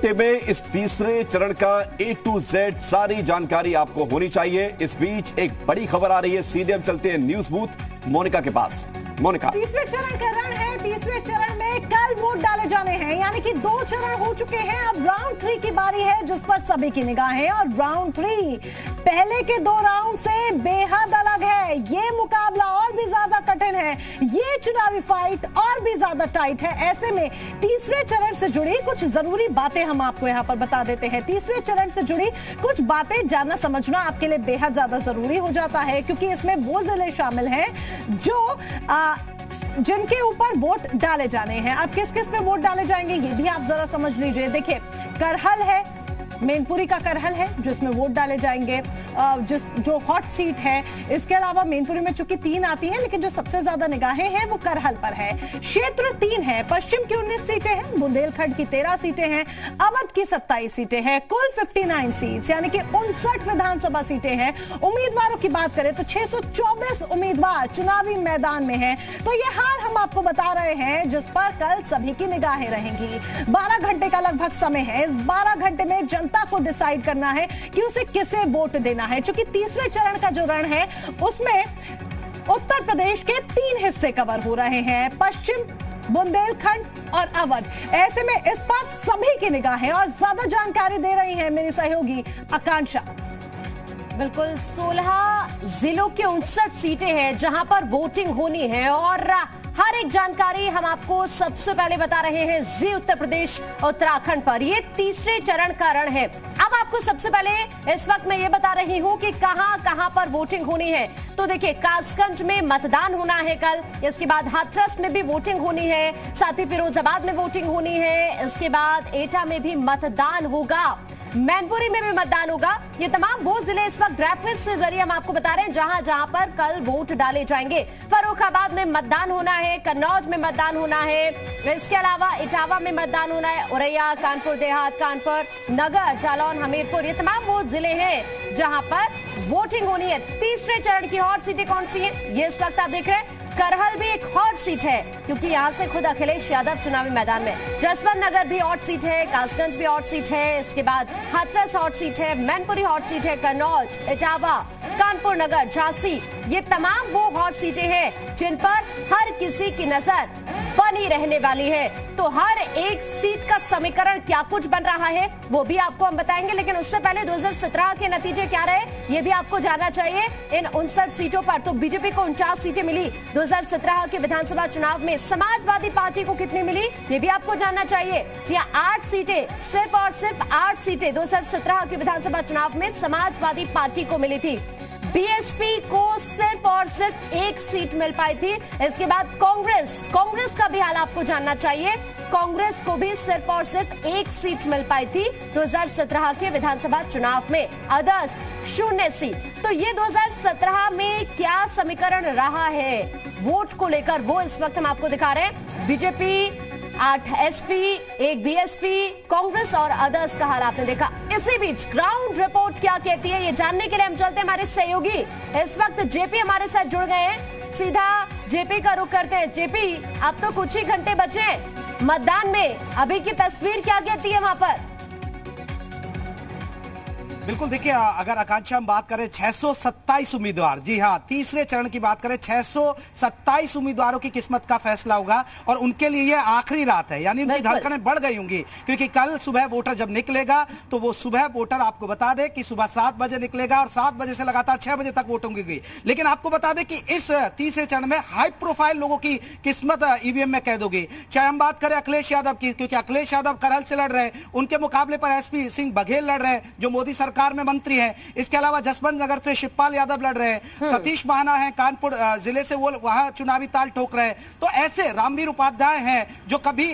घंटे में इस तीसरे चरण का A to Z सारी जानकारी आपको होनी चाहिए। इस बीच एक बड़ी खबर आ रही है, सीधे हम चलते हैं न्यूज बूथ मोनिका के पास। मोनिका, तीसरे चरण का रण है। तीसरे चरण में कल वोट डाले जाने हैं, यानी कि 2 चरण हो चुके हैं। अब राउंड 3 की बारी है, जिस पर सभी की निगाहें। और राउंड 3 पहले के 2 राउंड से बेहद अलग है। ये मुकाबला और भी ज्यादा कठिन है, ये चुनावी फाइट और भी ज्यादा टाइट है। ऐसे में तीसरे चरण से जुड़ी कुछ जरूरी बातें हम आपको यहाँ पर बता देते हैं। तीसरे चरण से जुड़ी कुछ बातें जानना समझना आपके लिए बेहद ज्यादा जरूरी हो जाता है, क्योंकि इसमें वो जिले शामिल हैं जो जिनके ऊपर वोट डाले जाने हैं। अब किस किस पे वोट डाले जाएंगे ये भी आप जरा समझ लीजिए। देखिए, करहल है, मैनपुरी का करहल है जिसमें वोट डाले जाएंगे, जो हॉट सीट है। इसके अलावा मैनपुरी में चूंकि 3 आती हैं, लेकिन जो सबसे ज्यादा निगाहें हैं वो करहल पर है। क्षेत्र 3 है, पश्चिम की 19 सीटें हैं, बुंदेलखंड की 13 सीटें हैं, अवध की 27 सीटें हैं, कुल 59 सीट्स यानी कि 59 विधानसभा सीटें हैं। उम्मीदवारों की बात करें तो 624 उम्मीदवार चुनावी मैदान में हैं। तो ये हाल हम आपको बता रहे हैं, जिस पर कल सभी की निगाहें रहेंगी। 12 घंटे का लगभग समय है। इस 12 घंटे में जनता को डिसाइड करना है कि उसे किसे वोट देना है। क्योंकि तीसरे चरण का जो रण है उसमें उत्तर प्रदेश के 3 हिस्से कवर हो रहे हैं, पश्चिम, बुंदेलखंड और अवध। ऐसे में इस पर सभी की निगाहें और ज्यादा जानकारी दे रही है मेरी सहयोगी आकांक्षा। बिल्कुल, 16 जिलों की 59 सीटें हैं जहां पर वोटिंग होनी है और हर एक जानकारी हम आपको सबसे पहले बता रहे हैं जी उत्तर प्रदेश उत्तराखंड पर। ये तीसरे चरण का रण है। अब आपको सबसे पहले इस वक्त मैं ये बता रही हूं कि कहां कहां पर वोटिंग होनी है। तो देखिए, कासगंज में मतदान होना है कल, इसके बाद हाथरस में भी वोटिंग होनी है, साथ ही फिरोजाबाद में वोटिंग होनी है, इसके बाद एटा में भी मतदान होगा, मैनपुरी में भी मतदान होगा। ये तमाम वो जिले इस वक्त ग्राफिक्स के जरिए हम आपको बता रहे हैं जहां जहां पर कल वोट डाले जाएंगे। फर्रुखाबाद में मतदान होना है, कन्नौज में मतदान होना है, इसके अलावा इटावा में मतदान होना है, औरैया, कानपुर देहात, कानपुर नगर, जालौन, हमीरपुर, ये तमाम वो जिले हैं जहां पर वोटिंग होनी है। तीसरे चरण की हॉट सीटें कौन सी है ये इस वक्त आप देख रहे हैं। करहल भी एक हॉट सीट है, क्योंकि यहां से खुद अखिलेश यादव चुनावी मैदान में। जसवंत नगर भी हॉट सीट है, कासगंज भी हॉट सीट है, इसके बाद हाथरस हॉट सीट है, मैनपुरी हॉट सीट है, कन्नौज, इटावा, कानपुर नगर, झांसी, ये तमाम वो हॉट सीटें हैं जिन पर हर किसी की नजर बनी रहने वाली है। तो हर एक सीट का समीकरण क्या कुछ बन रहा है वो भी आपको हम बताएंगे, लेकिन उससे पहले 2017 के नतीजे क्या रहे ये भी आपको जानना चाहिए। इन 59 सीटों पर तो बीजेपी को 49 सीटें मिली 2017 के विधानसभा चुनाव में। समाजवादी पार्टी को कितनी मिली ये भी आपको जानना चाहिए। जी 8 सीटें, सिर्फ और सिर्फ 8 सीटें 2017 के विधानसभा चुनाव में समाजवादी पार्टी को मिली थी। बीएसपी को सिर्फ और सिर्फ 1 सीट मिल पाई थी। इसके बाद कांग्रेस का भी हाल आपको जानना चाहिए। कांग्रेस को भी सिर्फ और सिर्फ 1 सीट मिल पाई थी 2017 के विधानसभा चुनाव में, अदर्स 0 सीट। तो ये 2017 में क्या समीकरण रहा है वोट को लेकर वो इस वक्त हम आपको दिखा रहे हैं। बीजेपी 8 एसपी, 1 बीएसपी, कांग्रेस और अदर्स का हाल आपने देखा। इसी बीच ग्राउंड रिपोर्ट क्या कहती है ये जानने के लिए हम चलते हैं हमारे सहयोगी इस वक्त जेपी हमारे साथ जुड़ गए हैं। सीधा जेपी का रुख करते हैं। जेपी, अब तो कुछ ही घंटे बचे हैं मतदान में, अभी की तस्वीर क्या कहती है वहां पर? बिल्कुल, देखिए, अगर आकांक्षा हम बात करें 627 उम्मीदवार, जी हाँ, तीसरे चरण की बात करें 627 उम्मीदवारों की किस्मत का फैसला होगा और उनके लिए ये आखिरी रात है, यानी उनकी धड़कनें बढ़ गई होंगी, क्योंकि कल सुबह वोटर जब निकलेगा तो वो सुबह वोटर आपको बता दे कि सुबह 7 बजे निकलेगा और 7 बजे से लगातार 6 बजे तक वोटिंग होगी। लेकिन आपको बता दें कि इस तीसरे चरण में हाई प्रोफाइल लोगों की किस्मत ईवीएम में कैद होगी। चाहे हम बात करें अखिलेश यादव की, क्योंकि अखिलेश यादव करहल से लड़ रहे हैं, उनके मुकाबले पर एसपी सिंह बघेल लड़ रहे हैं जो मोदी सरकार में मंत्री हैं। इसके अलावा जसवंत नगर से शिवपाल यादव लड़ रहे हैं, सतीश महाना है कानपुर जिले से, वो वहां चुनावी ताल ठोक रहे हैं। तो ऐसे रामवीर उपाध्याय हैं जो कभी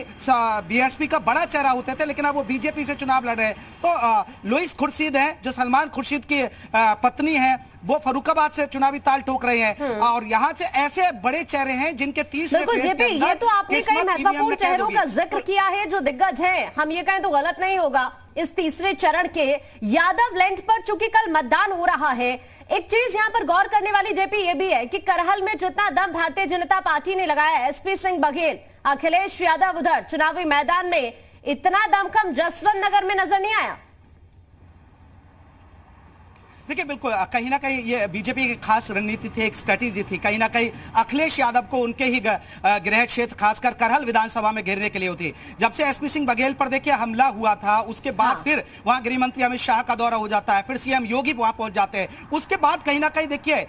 बीएसपी का बड़ा चेहरा होते थे लेकिन अब वो बीजेपी से चुनाव लड़ रहे हैं। तो लुइस खुर्शीद हैं जो सलमान खुर्शीद की पत्नी है, वो फर्रुखाबाद से चुनावी ताल ठोक रहे हैं। और यहाँ से ऐसे बड़े चेहरे हैं जिनके 30 ये तो आपने कई महत्वपूर्ण चेहरों का जिक्र किया है जो दिग्गज हैं, हम ये कहें तो गलत नहीं होगा। इस तीसरे चरण के यादव लैंड पर चूंकि कल मतदान हो रहा है, एक चीज यहाँ पर गौर करने वाली जेपी ये भी है कि करहल में जितना दम भारतीय जनता पार्टी ने लगाया, एसपी सिंह बघेल, अखिलेश यादव उधर चुनावी मैदान में इतना दमखम जसवंत नगर में नजर नहीं आया। देखिए बिल्कुल कहीं ना कहीं ये बीजेपी की खास रणनीति थी, एक स्ट्रेटेजी थी। कहीं ना कहीं अखिलेश यादव को उनके ही गृह क्षेत्र खासकर करहल विधानसभा में घेरने के लिए होती। जब से एसपी सिंह बघेल पर देखिए हमला हुआ था, उसके बाद फिर वहां गृह मंत्री अमित शाह का दौरा हो जाता है, फिर सीएम योगी वहां पहुंच जाते हैं। उसके बाद कहीं ना कहीं देखिए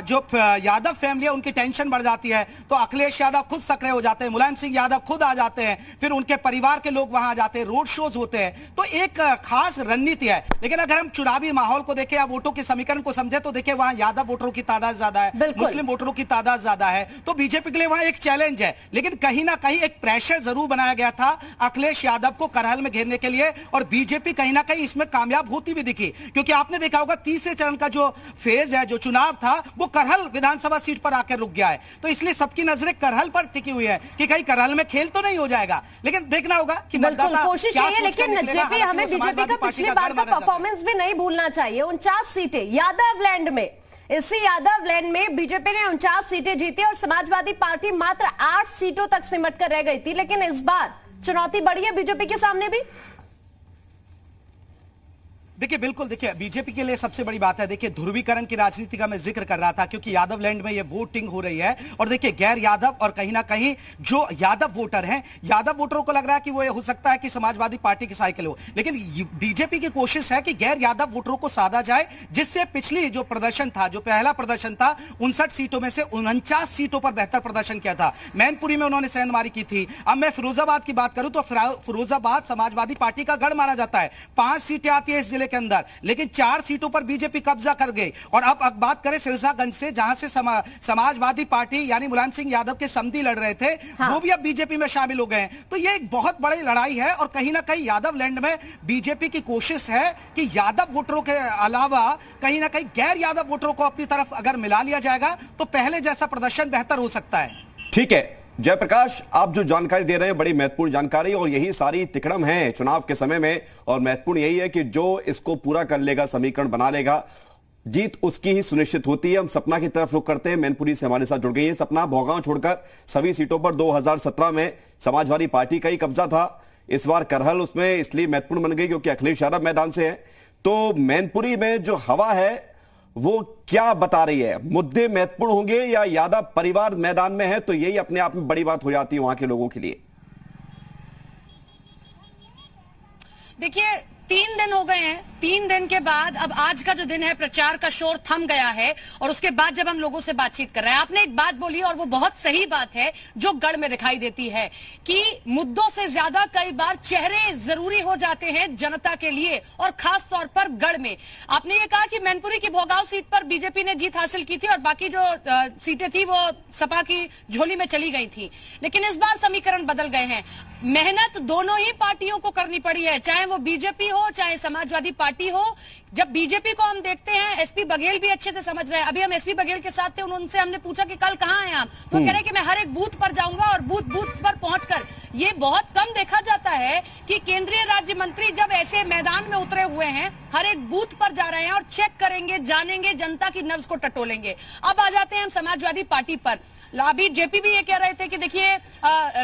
जो यादव फैमिली है उनकी टेंशन बढ़ जाती है, तो अखिलेश यादव खुद सक्रिय हो जाते हैं, मुलायम सिंह यादव खुद आ जाते हैं, फिर उनके परिवार के लोग वहां आ जाते हैं, रोड शोज होते हैं। तो एक खास रणनीति है। लेकिन अगर हम चुनावी माहौल को देखें या वोटों के समीकरण को समझे तो देखिए वहां यादव वोटरों की तादाद ज्यादा है, मुस्लिम वोटरों की तादाद ज्यादा है, तो बीजेपी के लिए वहां एक चैलेंज है। लेकिन कहीं ना कहीं एक प्रेशर जरूर बनाया गया था अखिलेश यादव को करहल में घेरने के लिए, और बीजेपी कहीं ना कहीं इसमें कामयाब होती भी दिखी। क्योंकि आपने देखा होगा तीसरे चरण का जो फेज है, जो चुनाव था, वो करहल विधानसभा सीट पर आकर रुक गया है। तो इसलिए सबकी नजरें करहल पर टिकी हुई है कि कहीं करहल में खेल तो नहीं हो जाएगा। लेकिन देखना होगा कि मतदाता कोशिश यही है। लेकिन जेपी, हमें बीजेपी का पिछली बार का परफॉर्मेंस भी नहीं भूलना चाहिए। 49 सीटें यादव लैंड में, इसी यादव लैंड में बीजेपी ने 49 सीटें जीती और समाजवादी पार्टी मात्र 8 सीटों तक सिमट कर रह गई थी। लेकिन इस बार चुनौती बढ़ी है बीजेपी के सामने भी। देखिए बिल्कुल, देखिए बीजेपी के लिए सबसे बड़ी बात है, देखिए ध्रुवीकरण की राजनीति का मैं जिक्र कर रहा था, क्योंकि यादव लैंड में ये वोटिंग हो रही है। और देखिए गैर यादव और कहीं ना कहीं जो यादव वोटर हैं, यादव वोटरों को लग रहा है कि वो ये हो सकता है कि समाजवादी पार्टी की साइकिल हो। लेकिन बीजेपी की कोशिश है कि गैर यादव वोटरों को साधा जाए, जिससे पिछली जो प्रदर्शन था, जो पहला प्रदर्शन था, 59 सीटों में से 49 सीटों पर बेहतर प्रदर्शन किया था। मैनपुरी में उन्होंने सेंधमारी की थी। अब मैं फिरोजाबाद की बात करूं तो फिरोजाबाद समाजवादी पार्टी का गढ़ माना जाता है। 5 सीटें आती है इस जिले के अंदर, लेकिन 4 सीटों पर बीजेपी कब्जा कर गई। और अब बात करें सिरसागंज से, जहां से समाजवादी पार्टी यानी मुलायम सिंह यादव के समधी लड़ रहे थे, वो भी अब बीजेपी में शामिल हो गए हैं। तो ये एक बहुत बड़ी लड़ाई है। और कहीं ना कहीं यादव लैंड में बीजेपी की कोशिश है कि यादव वोटरों के अलावा कहीं ना कहीं गैर यादव वोटरों को अपनी तरफ अगर मिला लिया जाएगा तो पहले जैसा प्रदर्शन बेहतर हो सकता है। ठीक है जयप्रकाश, आप जो जानकारी दे रहे हैं बड़ी महत्वपूर्ण जानकारी, और यही सारी तिकड़म है चुनाव के समय में। और महत्वपूर्ण यही है कि जो इसको पूरा कर लेगा, समीकरण बना लेगा, जीत उसकी ही सुनिश्चित होती है। हम सपना की तरफ रुख करते हैं, मैनपुरी से हमारे साथ जुड़ गई है सपना। भोगांव छोड़कर सभी सीटों पर 2017 में समाजवादी पार्टी का ही कब्जा था। इस बार करहल उसमें इसलिए महत्वपूर्ण बन गई क्योंकि अखिलेश यादव मैदान से है। तो मैनपुरी में जो हवा है वो क्या बता रही है? मुद्दे महत्वपूर्ण होंगे या यादव परिवार मैदान में है? तो यही अपने आप में बड़ी बात हो जाती है वहां के लोगों के लिए। देखिए 3 दिन हो गए हैं, 3 दिन के बाद अब आज का जो दिन है, प्रचार का शोर थम गया है। और उसके बाद जब हम लोगों से बातचीत कर रहे हैं, आपने एक बात बोली और वो बहुत सही बात है जो गढ़ में दिखाई देती है कि मुद्दों से ज्यादा कई बार चेहरे जरूरी हो जाते हैं जनता के लिए, और खास तौर पर गढ़ में। आपने ये कहा कि मैनपुरी की भोगांव सीट पर बीजेपी ने जीत हासिल की थी और बाकी जो सीटें थी वो सपा की झोली में चली गई थी। लेकिन इस बार समीकरण बदल गए हैं। मेहनत दोनों ही पार्टियों को करनी पड़ी है, चाहे वो बीजेपी हो चाहे समाजवादी पार्टी हो। जब बीजेपी को हम देखते हैं, एसपी बघेल भी अच्छे से समझ रहे हैं। अभी हम एसपी बघेल के साथ थे, उनसे हमने पूछा कि कल कहां हैं आप, तो कह रहे हैं कि मैं हर एक बूथ पर जाऊंगा और बूथ बूथ पर पहुंचकर। ये बहुत कम देखा जाता है कि केंद्रीय राज्य मंत्री जब ऐसे मैदान में उतरे हुए हैं, हर एक बूथ पर जा रहे हैं और चेक करेंगे, जानेंगे, जनता की नब्ज को टटोलेंगे। अब आ जाते हैं हम समाजवादी पार्टी पर। अभी जेपी भी ये कह रहे थे कि देखिए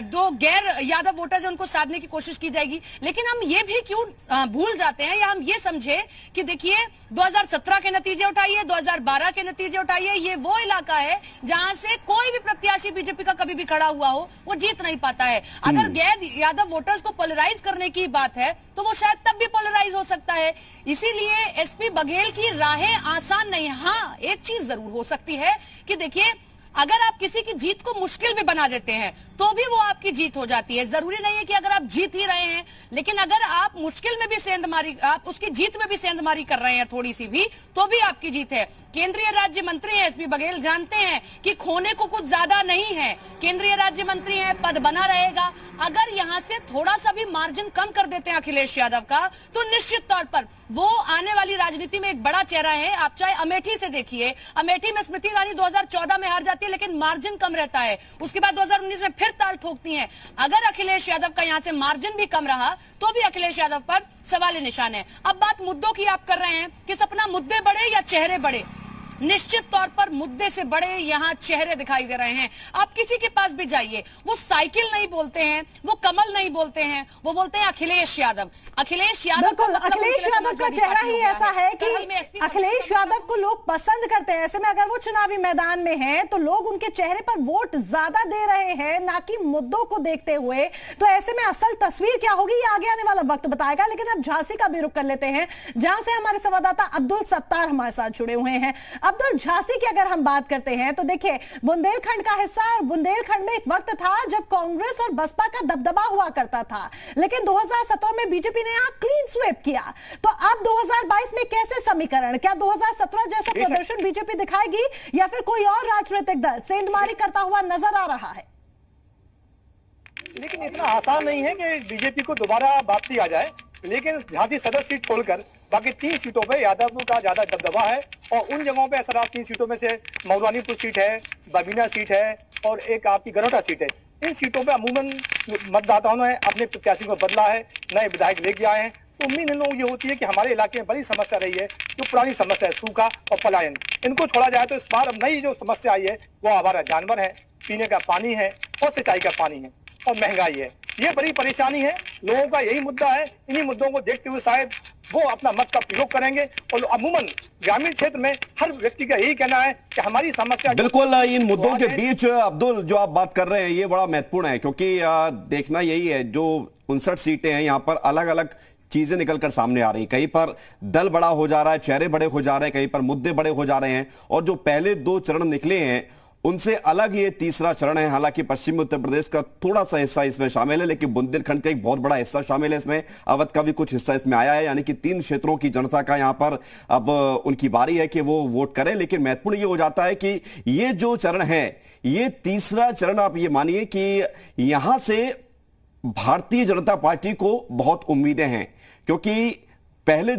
दो गैर यादव वोटर्स हैं उनको साधने की कोशिश की जाएगी। लेकिन हम ये भी क्यों भूल जाते हैं या हम ये समझे कि देखिए 2017 के नतीजे उठाइए, 2012 के नतीजे उठाइए, ये वो इलाका है जहां से कोई भी प्रत्याशी बीजेपी का कभी भी खड़ा हुआ हो वो जीत नहीं पाता है। अगर गैर यादव वोटर्स को पोलराइज करने की बात है तो वो शायद तब भी पोलराइज हो सकता है। इसीलिए एसपी बघेल की राहें आसान नहीं। हाँ, एक चीज जरूर हो सकती है कि देखिए अगर आप किसी की जीत को मुश्किल भी बना देते हैं तो भी वो आपकी जीत हो जाती है। जरूरी नहीं है कि अगर आप जीत ही रहे हैं, लेकिन अगर आप मुश्किल में भी सेंधमारी, आप उसकी जीत में भी सेंधमारी कर रहे हैं थोड़ी सी भी, तो भी आपकी जीत है। केंद्रीय राज्य मंत्री हैं एसपी बघेल, जानते हैं कि खोने को कुछ ज्यादा नहीं है। केंद्रीय राज्य मंत्री हैं, पद बना रहेगा। अगर यहां से थोड़ा सा भी मार्जिन कम कर देते हैं अखिलेश यादव का, तो निश्चित तौर पर वो आने वाली राजनीति में एक बड़ा चेहरा है। आप चाहे अमेठी से देखिए, अमेठी में स्मृति ईरानी 2014 में हार जाती है लेकिन मार्जिन कम रहता है। उसके बाद 2019 में फिर ताल ठोकती हैं। अगर अखिलेश यादव का यहां से मार्जिन भी कम रहा तो भी अखिलेश यादव पर सवाल निशान है। अब बात मुद्दों की आप कर रहे हैं कि सपना मुद्दे बड़े या चेहरे बड़े। निश्चित तौर पर मुद्दे से बड़े यहाँ चेहरे दिखाई दे रहे हैं। आप किसी के पास भी जाइए, वो साइकिल नहीं बोलते हैं, वो कमल नहीं बोलते हैं, वो बोलते हैं अखिलेश यादव। अखिलेश यादव बिल्कुल, अखिलेश यादव का चेहरा ही ऐसा है कि अखिलेश यादव को लोग पसंद करते हैं। ऐसे में अगर वो चुनावी मैदान में हैं तो लोग उनके चेहरे पर वोट ज्यादा दे रहे हैं, ना कि मुद्दों को देखते हुए। तो ऐसे में असल तस्वीर क्या होगी ये आगे आने वाला वक्त बताएगा। लेकिन अब झांसी का भी रुख कर लेते हैं, जहां से हमारे संवाददाता अब्दुल सत्तार हमारे साथ जुड़े हुए हैं। अब्दुल, झांसी की अगर हम बात करते हैं तो देखिए, बुंदेलखंड का हिस्सा, और बुंदेलखंड में एक वक्त था जब कांग्रेस और बसपा का दबदबा हुआ करता था, लेकिन 2017 में बीजेपी ने यहां क्लीन स्वीप किया। तो अब 2022 में कैसे समीकरण, क्या 2017 जैसा प्रदर्शन बीजेपी दिखाएगी या फिर कोई और राजनीतिक दल सेंधमारी करता हुआ नजर आ रहा है? लेकिन इतना आसान नहीं है कि बीजेपी को दोबारा वापसी आ जाए। लेकिन झांसी सदर सीट छोड़कर बाकी 3 सीटों पे यादव का ज्यादा दबदबा है, और उन जगहों पे असर 3 सीटों में से मऊरानीपुर सीट है, बबीना सीट है और एक आपकी गनौटा सीट है। इन सीटों पे अमूमन मतदाताओं ने अपने प्रत्याशी को बदला है, नए विधायक लेके आए हैं। तो उम्मीद इन लोगों की ये होती है कि हमारे इलाके में बड़ी समस्या रही है, जो पुरानी समस्या है, सूखा और पलायन, इनको छोड़ा जाए तो इस बार अब नई जो समस्या आई है वो हमारा जानवर है, पीने का पानी है और सिंचाई का पानी है और महंगाई है। ये बड़ी परेशानी है, लोगों का यही मुद्दा है। इन्हीं मुद्दों को देखते हुए शायद वो अपना मत का प्रयोग करेंगे। और अमूमन ग्रामीण क्षेत्र में हर व्यक्ति का यही कहना है कि हमारी समस्या, बिल्कुल इन मुद्दों के बीच अब्दुल जो आप बात कर रहे हैं ये बड़ा महत्वपूर्ण है, क्योंकि देखना यही है, जो 59 सीटें हैं, यहां पर अलग अलग चीजें निकलकर सामने आ रही, कहीं पर दल बड़ा हो जा रहा है, चेहरे बड़े हो जा रहे हैं, कहीं पर मुद्दे बड़े हो जा रहे हैं, और जो पहले 2 चरण निकले हैं उनसे अलग ये तीसरा चरण है। हालांकि पश्चिमी उत्तर प्रदेश का थोड़ा सा हिस्सा इसमें शामिल है, लेकिन बुंदेलखंड का एक बहुत बड़ा हिस्सा शामिल है इसमें, अवध का भी कुछ हिस्सा इसमें आया है। यानी कि 3 क्षेत्रों की जनता का यहां पर अब उनकी बारी है कि वो वोट करें। लेकिन महत्वपूर्ण ये हो जाता है कि ये जो चरण है, ये तीसरा चरण, आप ये मानिए कि यहां से भारतीय जनता पार्टी को बहुत उम्मीदें हैं, क्योंकि पहले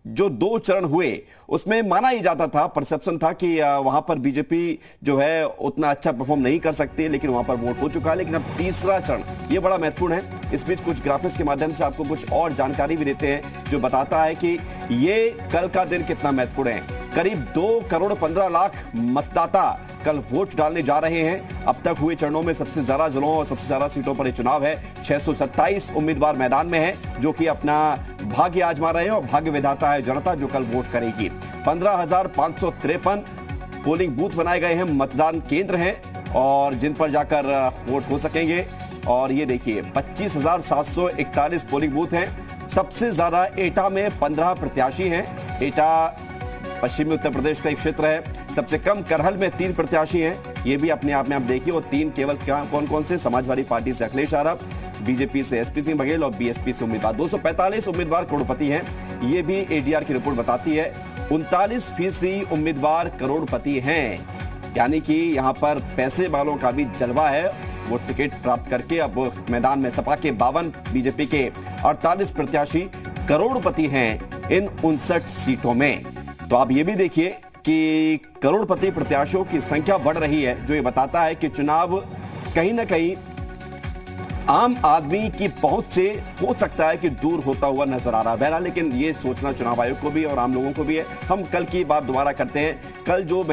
जो 2 चरण हुए उसमें माना ही जाता था, परसेप्शन था कि वहां पर बीजेपी जो है उतना अच्छा परफॉर्म नहीं कर सकती, लेकिन वहां पर वोट हो चुका है। लेकिन अब तीसरा चरण ये बड़ा महत्वपूर्ण है। इस बीच कुछ ग्राफिक्स के माध्यम से आपको कुछ और जानकारी भी देते हैं जो बताता है कि ये कल का दिन कितना महत्वपूर्ण है। करीब 2 करोड़ 15 लाख मतदाता कल वोट डालने जा रहे हैं। अब तक हुए चरणों में सबसे ज्यादा जिलों और सबसे ज्यादा सीटों पर यह चुनाव है। 627 उम्मीदवार मैदान में हैं, जो कि अपना भाग्य आजमा रहे हैं, और भाग्य विधाता है जनता जो कल वोट करेगी। 15,553 पोलिंग बूथ बनाए गए हैं, मतदान केंद्र हैं, और जिन पर जाकर वोट हो सकेंगे। और ये देखिए 25,741 पोलिंग बूथ हैं। सबसे ज्यादा एटा में 15 प्रत्याशी हैं। एटा पश्चिमी उत्तर प्रदेश का एक क्षेत्र है। सबसे कम करहल में 3 प्रत्याशी हैं। ये भी अपने आप में आप देखिए, और 3 केवल कौन कौन से, समाजवादी पार्टी से अखिलेश यादव, बीजेपी से एसपी सिंह बघेल और बीएसपी से उम्मीदवार। 245 उम्मीदवार करोड़पति हैं, ये भी एडीआर की रिपोर्ट बताती है। 39% उम्मीदवार करोड़पति हैं, यानी कि यहां पर पैसे वालों का भी जलवा है। वो टिकट प्राप्त करके अब मैदान में सपा के 52, बीजेपी के 48 प्रत्याशी करोड़पति हैं इन 59 सीटों में। तो आप ये भी देखिए कि करोड़पति प्रत्याशियों की संख्या बढ़ रही है, जो ये बताता है कि चुनाव कहीं ना कहीं आम आदमी की पहुंच से हो सकता है कि दूर होता हुआ नजर आ रहा है। बहरहाल लेकिन ये सोचना चुनाव आयोग को भी और आम लोगों को भी है। हम कल की बात दोबारा करते हैं। कल जो